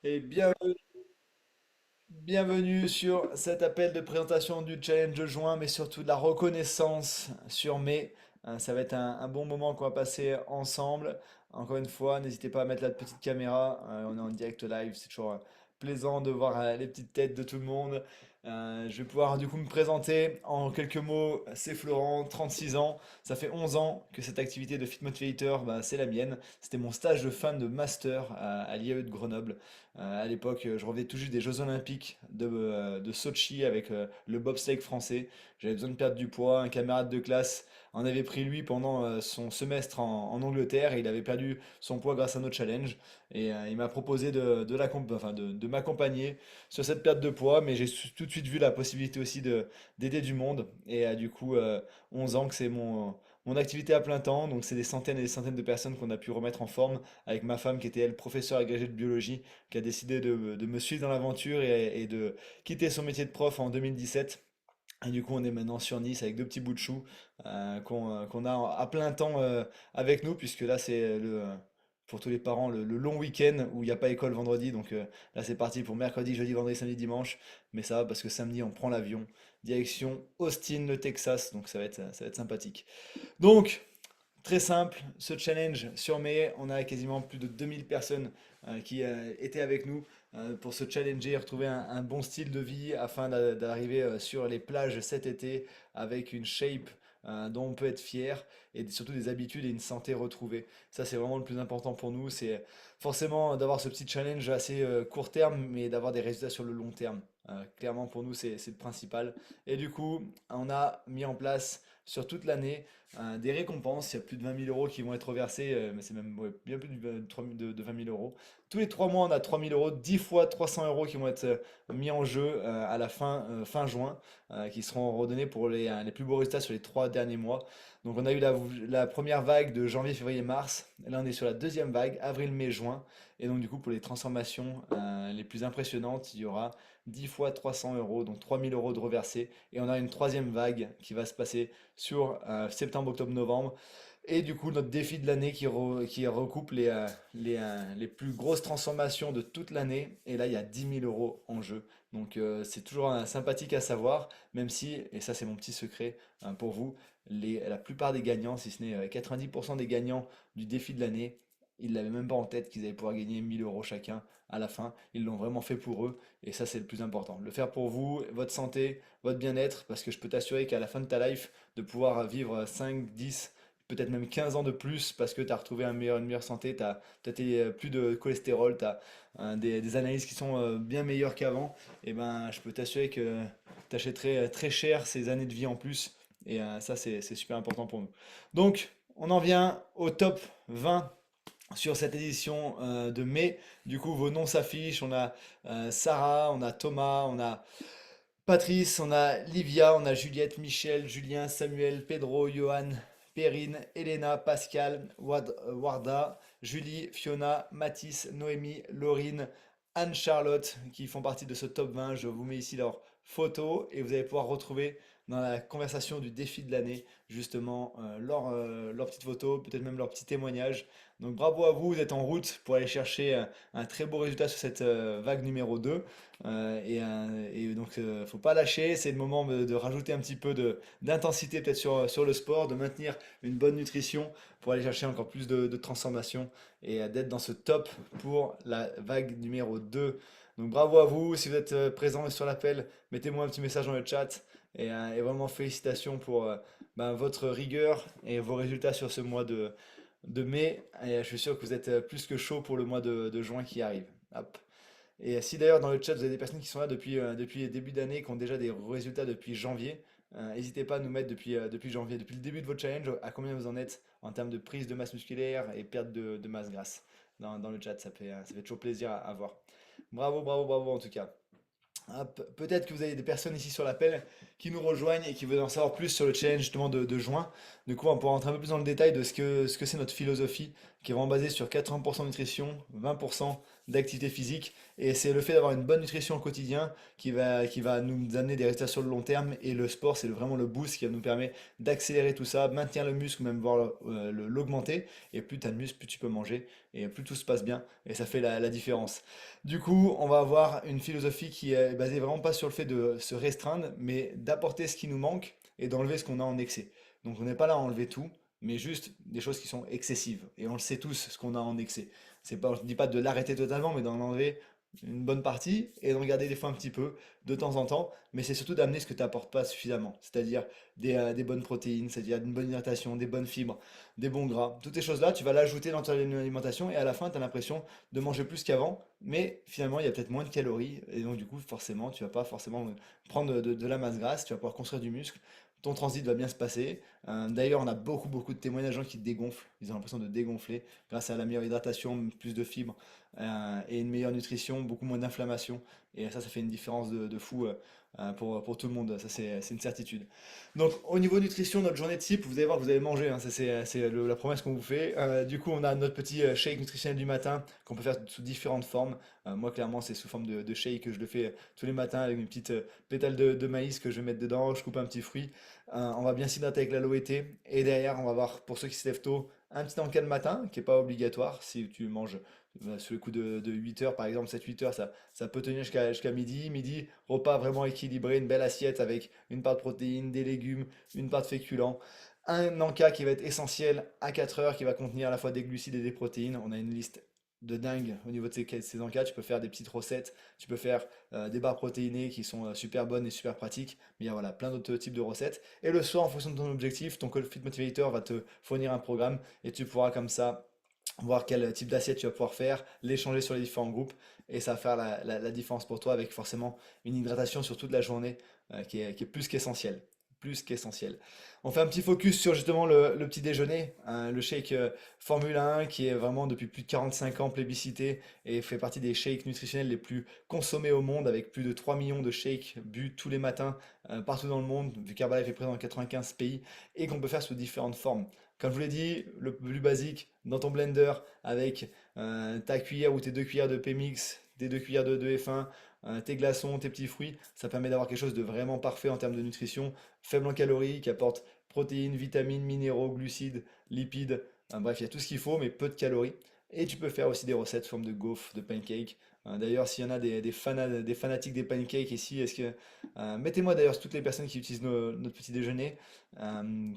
Et bienvenue sur cet appel de présentation du challenge de juin, mais surtout de la reconnaissance sur mai. Ça va être un bon moment qu'on va passer ensemble. Encore une fois, n'hésitez pas à mettre la petite caméra. On est en direct live, c'est toujours plaisant de voir les petites têtes de tout le monde. Je vais pouvoir du coup me présenter en quelques mots. C'est Florent, 36 ans. Ça fait 11 ans que cette activité de Fit Motivator, bah, c'est la mienne. C'était mon stage de fin de master à l'IAE de Grenoble. À l'époque, je revenais tout juste des Jeux Olympiques de Sochi avec le bobsleigh français. J'avais besoin de perdre du poids. Un camarade de classe en avait pris lui pendant son semestre en Angleterre et il avait perdu son poids grâce à notre challenge. Et il m'a proposé de m'accompagner sur cette perte de poids, mais j'ai tout de suite vu la possibilité aussi d'aider du monde. Et du coup, 11 ans que c'est mon activité à plein temps, donc c'est des centaines et des centaines de personnes qu'on a pu remettre en forme avec ma femme qui était elle professeure agrégée de biologie qui a décidé de me suivre dans l'aventure et de quitter son métier de prof en 2017. Et du coup, on est maintenant sur Nice avec deux petits bouts de chou qu'on a à plein temps avec nous, puisque là, c'est pour tous les parents le long week-end où il n'y a pas école vendredi. Donc là, c'est parti pour mercredi, jeudi, vendredi, samedi, dimanche. Mais ça va parce que samedi, on prend l'avion, direction Austin, le Texas. Donc ça va être sympathique. Donc, très simple, ce challenge sur mai, on a quasiment plus de 2000 personnes qui étaient avec nous pour se challenger et retrouver un bon style de vie afin d'arriver sur les plages cet été avec une shape dont on peut être fier et surtout des habitudes et une santé retrouvée. Ça, c'est vraiment le plus important pour nous. C'est forcément d'avoir ce petit challenge assez court terme, mais d'avoir des résultats sur le long terme. Clairement, pour nous, c'est le principal. Et du coup, on a mis en place sur toute l'année des récompenses. Il y a plus de 20 000 euros qui vont être reversés, mais c'est même ouais, bien plus de 20 000 euros. Tous les 3 mois, on a 3 000 euros, 10 fois 300 euros qui vont être mis en jeu à la fin juin, qui seront redonnés pour les plus beaux résultats sur les 3 derniers mois. Donc on a eu la première vague de janvier, février, mars. Là, on est sur la deuxième vague, avril, mai, juin. Et donc du coup, pour les transformations les plus impressionnantes, il y aura 10 fois 300 euros, donc 3 000 euros de reversés. Et on a une troisième vague qui va se passer sur septembre, octobre, novembre. Et du coup, notre défi de l'année qui recoupe les plus grosses transformations de toute l'année. Et là, il y a 10 000 euros en jeu. Donc, c'est toujours sympathique à savoir, même si, et ça, c'est mon petit secret pour vous, la plupart des gagnants, si ce n'est 90% des gagnants du défi de l'année, ils ne l'avaient même pas en tête qu'ils allaient pouvoir gagner 1000 euros chacun à la fin. Ils l'ont vraiment fait pour eux. Et ça, c'est le plus important. Le faire pour vous, votre santé, votre bien-être, parce que je peux t'assurer qu'à la fin de ta life, de pouvoir vivre 5, 10, peut-être même 15 ans de plus parce que tu as retrouvé une meilleure santé, tu as peut-être plus de cholestérol, tu as des analyses qui sont bien meilleures qu'avant, et ben je peux t'assurer que tu achèterais très cher ces années de vie en plus. Et ça, c'est super important pour nous. Donc, on en vient au top 20 sur cette édition de mai. Du coup, vos noms s'affichent. On a Sarah, on a Thomas, on a Patrice, on a Livia, on a Juliette, Michel, Julien, Samuel, Pedro, Johan, Perrine, Elena, Pascal, Warda, Julie, Fiona, Mathis, Noémie, Laurine, Anne-Charlotte qui font partie de ce top 20. Je vous mets ici leurs photos et vous allez pouvoir retrouver dans la conversation du défi de l'année justement leurs petites photos, peut-être même leurs petits témoignages. Donc bravo à vous, vous êtes en route pour aller chercher un très beau résultat sur cette vague numéro 2. Et donc, faut pas lâcher. C'est le moment de rajouter un petit peu d'intensité peut-être sur le sport, de maintenir une bonne nutrition pour aller chercher encore plus de transformation et d'être dans ce top pour la vague numéro 2. Donc, bravo à vous. Si vous êtes présent sur l'appel, mettez-moi un petit message dans le chat. Et vraiment, félicitations pour ben, votre rigueur et vos résultats sur ce mois de mai. Et je suis sûr que vous êtes plus que chaud pour le mois de juin qui arrive. Hop. Et si d'ailleurs dans le chat vous avez des personnes qui sont là depuis le début d'année, qui ont déjà des résultats depuis janvier, n'hésitez pas à nous mettre depuis janvier, depuis le début de votre challenge, à combien vous en êtes en termes de prise de masse musculaire et perte de masse grasse dans le chat. Ça fait toujours plaisir à voir. Bravo, bravo, bravo en tout cas. Peut-être que vous avez des personnes ici sur l'appel qui nous rejoignent et qui veulent en savoir plus sur le challenge justement de juin. Du coup, on pourra rentrer un peu plus dans le détail de ce que c'est notre philosophie, qui est vraiment basée sur 80% nutrition, 20% d'activité physique. Et c'est le fait d'avoir une bonne nutrition au quotidien qui va nous amener des résultats sur le long terme. Et le sport, c'est vraiment le boost qui va nous permettre d'accélérer tout ça, maintenir le muscle, même voir l'augmenter. Et plus tu as de muscle, plus tu peux manger. Et plus tout se passe bien. Et ça fait la différence. Du coup, on va avoir une philosophie qui est basée vraiment pas sur le fait de se restreindre, mais d'apporter ce qui nous manque et d'enlever ce qu'on a en excès. Donc on n'est pas là à enlever tout, mais juste des choses qui sont excessives. Et on le sait tous, ce qu'on a en excès. C'est pas, je ne dis pas de l'arrêter totalement, mais d'en enlever une bonne partie et d'en garder des fois un petit peu de temps en temps. Mais c'est surtout d'amener ce que tu n'apportes pas suffisamment. C'est-à-dire des bonnes protéines, c'est-à-dire une bonne hydratation, des bonnes fibres, des bons gras. Toutes ces choses-là, tu vas l'ajouter dans ton alimentation et à la fin, tu as l'impression de manger plus qu'avant. Mais finalement, il y a peut-être moins de calories. Et donc, du coup, forcément, tu vas pas forcément prendre de la masse grasse. Tu vas pouvoir construire du muscle. Ton transit va bien se passer. D'ailleurs, on a beaucoup de témoignages de gens qui dégonflent. Ils ont l'impression de dégonfler grâce à la meilleure hydratation, plus de fibres et une meilleure nutrition, beaucoup moins d'inflammation. Et ça fait une différence de fou pour tout le monde. Ça, c'est une certitude. Donc, au niveau nutrition, notre journée type, vous allez voir que vous allez manger. Ça, c'est la promesse qu'on vous fait. Du coup, on a notre petit shake nutritionnel du matin qu'on peut faire sous différentes formes. Moi, clairement, c'est sous forme de shake que je le fais tous les matins avec une petite pétale de maïs que je vais mettre dedans. Je coupe un petit fruit. On va bien s'hydrater avec l'aloe thé. Et derrière, on va avoir, pour ceux qui se lèvent tôt, un petit encas le matin, qui n'est pas obligatoire. Si tu manges sous le coup de 8 heures, par exemple, 7-8 heures, ça peut tenir jusqu'à midi. Midi, repas vraiment équilibré, une belle assiette avec une part de protéines, des légumes, une part de féculents. Un encas qui va être essentiel à 4 heures, qui va contenir à la fois des glucides et des protéines. On a une liste de dingue au niveau de ces encas. Tu peux faire des petites recettes, tu peux faire des barres protéinées qui sont super bonnes et super pratiques. Mais il y a voilà, plein d'autres types de recettes. Et le soir, en fonction de ton objectif, ton Fit Motivator va te fournir un programme et tu pourras comme ça voir quel type d'assiette tu vas pouvoir faire, l'échanger sur les différents groupes et ça va faire la différence pour toi avec forcément une hydratation sur toute la journée qui est plus qu'essentielle. Plus qu'essentielle. On fait un petit focus sur justement le petit déjeuner, hein, le shake Formule 1 qui est vraiment depuis plus de 45 ans plébiscité et fait partie des shakes nutritionnels les plus consommés au monde avec plus de 3 millions de shakes bu tous les matins partout dans le monde, vu qu'Herbalife est présent dans 95 pays et qu'on peut faire sous différentes formes. Comme je vous l'ai dit, le plus basique, dans ton blender, avec ta cuillère ou tes 2 cuillères de P-Mix, tes 2 cuillères de F1, tes glaçons, tes petits fruits, ça permet d'avoir quelque chose de vraiment parfait en termes de nutrition, faible en calories, qui apporte protéines, vitamines, minéraux, glucides, lipides, bref, il y a tout ce qu'il faut, mais peu de calories. Et tu peux faire aussi des recettes sous forme de gaufres, de pancakes. D'ailleurs, s'il y en a des fanatiques des pancakes ici, mettez-moi d'ailleurs toutes les personnes qui utilisent notre petit déjeuner,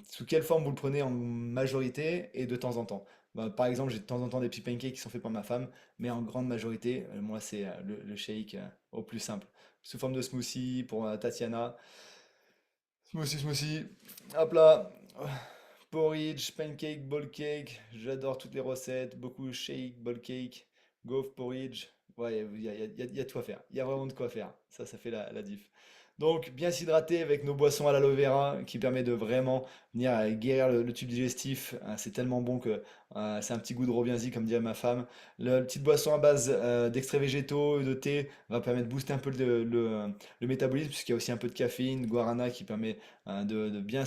sous quelle forme vous le prenez en majorité et de temps en temps. Bah, par exemple, j'ai de temps en temps des petits pancakes qui sont faits par ma femme, mais en grande majorité, moi, c'est le shake au plus simple. Sous forme de smoothie pour Tatiana. Smoothie. Hop là. Porridge, pancake, bowl cake. J'adore toutes les recettes. Beaucoup shake, bowl cake, gaufre, porridge. Ouais, il y a de quoi faire. Il y a vraiment de quoi faire. Ça fait la diff. Donc, bien s'hydrater avec nos boissons à l'aloe vera qui permet de vraiment venir guérir le tube digestif. C'est tellement bon que c'est un petit goût de reviens-y, comme dirait ma femme. La petite boisson à base d'extraits végétaux, de thé, va permettre de booster un peu le métabolisme, puisqu'il y a aussi un peu de caféine, guarana qui permet de bien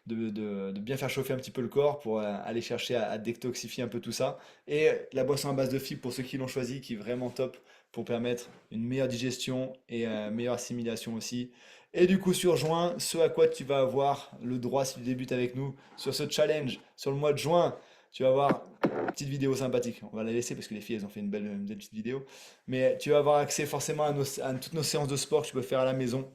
de bien faire chauffer un petit peu le corps pour aller chercher à détoxifier un peu tout ça. Et la boisson à base de fibres, pour ceux qui l'ont choisi, qui est vraiment top pour permettre une meilleure digestion et meilleure assimilation aussi. Et du coup, sur juin, ce à quoi tu vas avoir le droit si tu débutes avec nous sur ce challenge, sur le mois de juin, tu vas avoir une petite vidéo sympathique. On va la laisser parce que les filles, elles ont fait une belle petite vidéo. Mais tu vas avoir accès forcément à toutes nos séances de sport que tu peux faire à la maison.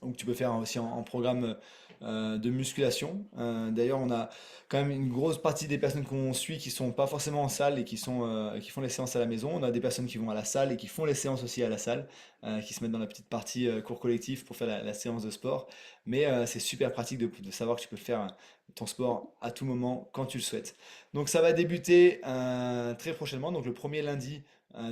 Donc tu peux faire aussi en programme de musculation. D'ailleurs, on a quand même une grosse partie des personnes qu'on suit qui sont pas forcément en salle et qui font les séances à la maison. On a des personnes qui vont à la salle et qui font les séances aussi à la salle, qui se mettent dans la petite partie cours collectif pour faire la séance de sport. Mais c'est super pratique de savoir que tu peux faire ton sport à tout moment quand tu le souhaites. Donc ça va débuter très prochainement, donc le premier lundi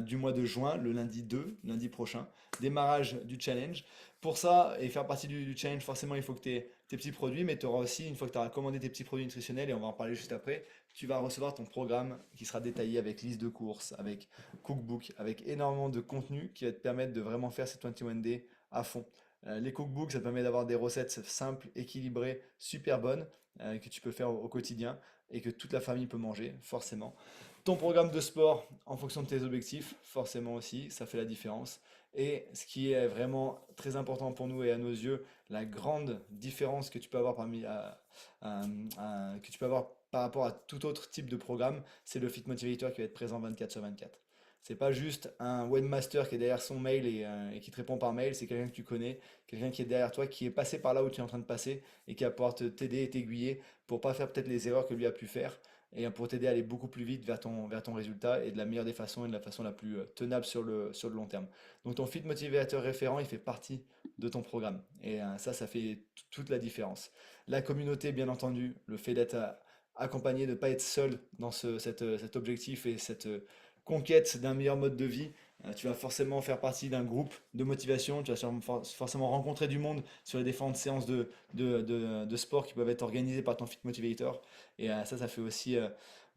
du mois de juin, le lundi 2, lundi prochain, démarrage du challenge. Pour ça, et faire partie du challenge, forcément, il faut que tu aies tes petits produits, mais tu auras aussi, une fois que tu auras commandé tes petits produits nutritionnels, et on va en parler juste après, tu vas recevoir ton programme qui sera détaillé avec liste de courses, avec cookbook, avec énormément de contenu qui va te permettre de vraiment faire ces 21 day à fond. Les cookbooks, ça te permet d'avoir des recettes simples, équilibrées, super bonnes, que tu peux faire au quotidien et que toute la famille peut manger, forcément. ton programme de sport en fonction de tes objectifs, forcément aussi, ça fait la différence. Et ce qui est vraiment très important pour nous et à nos yeux, la grande différence que tu peux avoir à- que tu peux avoir par rapport à tout autre type de programme, c'est le Fit Motivator qui va être présent 24 sur 24. C'est pas juste un webmaster qui est derrière son mail et qui te répond par mail, c'est quelqu'un que tu connais, quelqu'un qui est derrière toi, qui est passé par là où tu es en train de passer et qui va pouvoir t'aider et t'aiguiller pour pas faire peut-être les erreurs que lui a pu faire et pour t'aider à aller beaucoup plus vite vers ton résultat et de la meilleure des façons et de la façon la plus tenable sur le long terme. Donc ton Fit Motivator référent, il fait partie de ton programme et ça fait toute la différence. La communauté, bien entendu, le fait d'être accompagné, de ne pas être seul dans cet objectif et cette conquête d'un meilleur mode de vie. Tu vas forcément faire partie d'un groupe de motivation, tu vas forcément rencontrer du monde sur les différentes séances de sport qui peuvent être organisées par ton Fit Motivator. Et ça fait aussi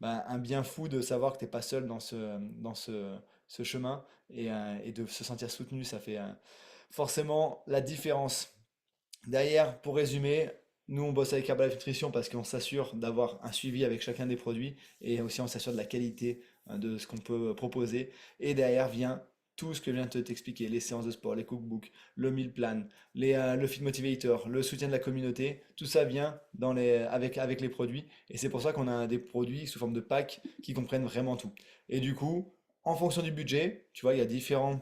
un bien fou de savoir que tu n'es pas seul ce chemin et de se sentir soutenu, ça fait forcément la différence. Derrière, pour résumer, nous on bosse avec Herbalife Nutrition parce qu'on s'assure d'avoir un suivi avec chacun des produits et aussi on s'assure de la qualité de ce qu'on peut proposer. Et derrière vient tout ce que je viens de t'expliquer, les séances de sport, les cookbooks, le meal plan, le Fit Motivator, le soutien de la communauté, tout ça vient avec les produits. Et c'est pour ça qu'on a des produits sous forme de packs qui comprennent vraiment tout. Et du coup, en fonction du budget, tu vois, il y a différents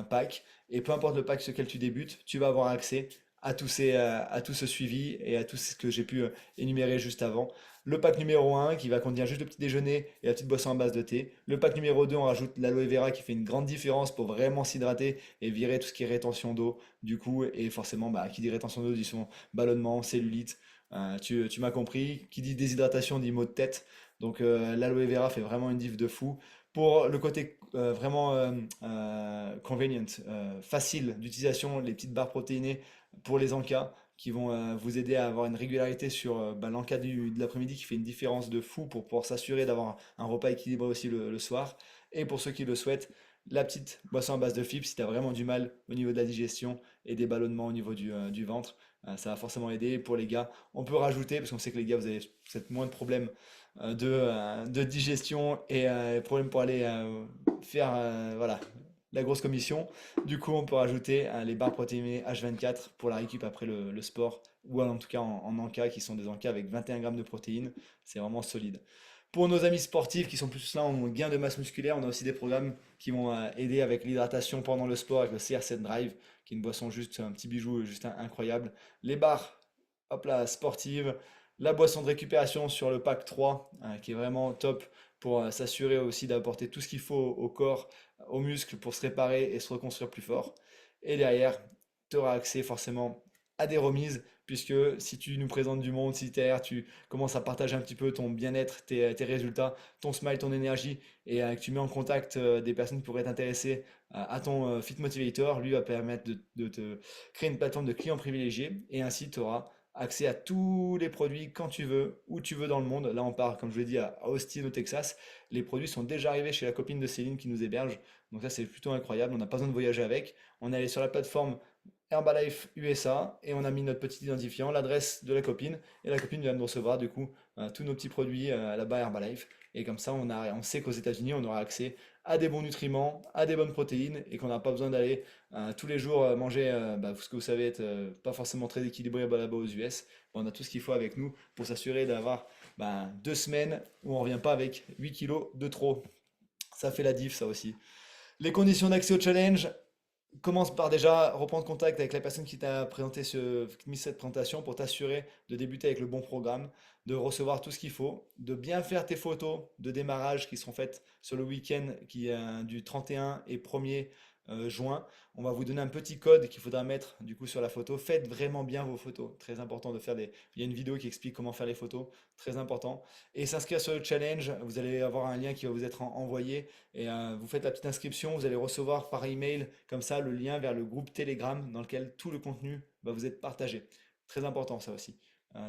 packs. Et peu importe le pack sur lequel tu débutes, tu vas avoir accès à tout ce suivi et à tout ce que j'ai pu énumérer juste avant. Le pack numéro un qui va contenir juste le petit déjeuner et la petite boisson à base de thé. Le pack numéro 2 on rajoute l'aloe vera qui fait une grande différence pour vraiment s'hydrater et virer tout ce qui est rétention d'eau. Du coup, et forcément, qui dit rétention d'eau dit son ballonnement, cellulite. Tu m'as compris. Qui dit déshydratation dit maux de tête. Donc l'aloe vera fait vraiment une diff de fou. Pour le côté vraiment convenient, facile d'utilisation, les petites barres protéinées pour les encas qui vont vous aider à avoir une régularité sur l'encas de l'après-midi qui fait une différence de fou pour pouvoir s'assurer d'avoir un repas équilibré aussi le soir. Et pour ceux qui le souhaitent, la petite boisson à base de fibres si tu as vraiment du mal au niveau de la digestion et des ballonnements au niveau du ventre. Ça va forcément aider. Pour les gars, on peut rajouter, parce qu'on sait que les gars, vous avez peut-être moins de problèmes de digestion et problèmes pour aller faire voilà, la grosse commission. Du coup, on peut rajouter les barres protéinées H24 pour la récup après le sport, ou en tout cas en encas, qui sont des encas avec 21 grammes de protéines. C'est vraiment solide. Pour nos amis sportifs qui sont plus là en gain de masse musculaire, on a aussi des programmes qui vont aider avec l'hydratation pendant le sport, avec le CR7 Drive, qui est une boisson juste, un petit bijou juste incroyable. Les barres, hop là, sportives. La boisson de récupération sur le pack 3, qui est vraiment top pour s'assurer aussi d'apporter tout ce qu'il faut au corps, aux muscles pour se réparer et se reconstruire plus fort. Et derrière, tu auras accès forcément à des remises, puisque si tu nous présentes du monde, si derrière tu commences à partager un petit peu ton bien-être, tes résultats, ton smile, ton énergie, et que tu mets en contact des personnes qui pourraient t'intéresser à ton Fit Motivator, lui va permettre de te créer une plateforme de clients privilégiés, et ainsi tu auras accès à tous les produits quand tu veux, où tu veux dans le monde. Là, on part, comme je l'ai dit, à Austin, au Texas. Les produits sont déjà arrivés chez la copine de Céline qui nous héberge. Donc ça, c'est plutôt incroyable. On n'a pas besoin de voyager avec. On est allé sur la plateforme Herbalife USA et on a mis notre petit identifiant, l'adresse de la copine. Et la copine vient de recevoir du coup tous nos petits produits là-bas à Herbalife. Et comme ça, on sait qu'aux États-Unis, on aura accès à des bons nutriments, à des bonnes protéines et qu'on n'a pas besoin d'aller tous les jours manger ce que vous savez être pas forcément très équilibré là-bas aux US. On a tout ce qu'il faut avec nous pour s'assurer d'avoir 2 semaines où on ne revient pas avec 8 kilos de trop. Ça fait la diff, ça aussi. Les conditions d'accès au challenge, commence par déjà reprendre contact avec la personne qui t'a présenté mis cette présentation pour t'assurer de débuter avec le bon programme, de recevoir tout ce qu'il faut, de bien faire tes photos de démarrage qui seront faites sur le week-end du 31 et 1er juin. On va vous donner un petit code qu'il faudra mettre du coup sur la photo. Faites vraiment bien vos photos. Très important de faire des. Il y a une vidéo qui explique comment faire les photos. Très important. Et s'inscrire sur le challenge. Vous allez avoir un lien qui va vous être envoyé et vous faites la petite inscription, vous allez recevoir par email comme ça le lien vers le groupe Telegram dans lequel tout le contenu va vous être partagé. Très important ça aussi,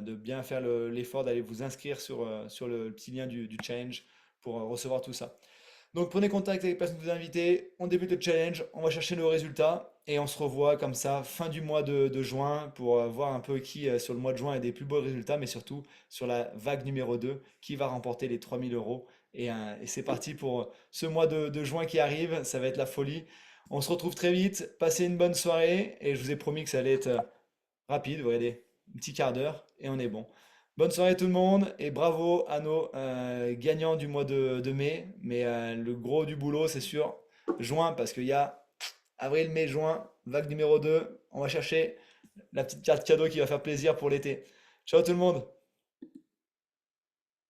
de bien faire l'effort d'aller vous inscrire sur le petit lien du challenge pour recevoir tout ça. Donc prenez contact avec les personnes que vous invitez, on débute le challenge, on va chercher nos résultats et on se revoit comme ça fin du mois de juin pour voir un peu qui sur le mois de juin a des plus beaux résultats, mais surtout sur la vague numéro 2 qui va remporter les 3000 euros Et c'est parti pour ce mois de juin qui arrive. Ça va être la folie. On se retrouve très vite. Passez une bonne soirée. Et je vous ai promis que ça allait être rapide. Vous voyez, un petit quart d'heure et on est bon. Bonne soirée tout le monde et bravo à nos gagnants du mois de mai. Mais le gros du boulot, c'est sûr, juin, parce qu'il y a avril, mai, juin, vague numéro 2. On va chercher la petite carte cadeau qui va faire plaisir pour l'été. Ciao tout le monde!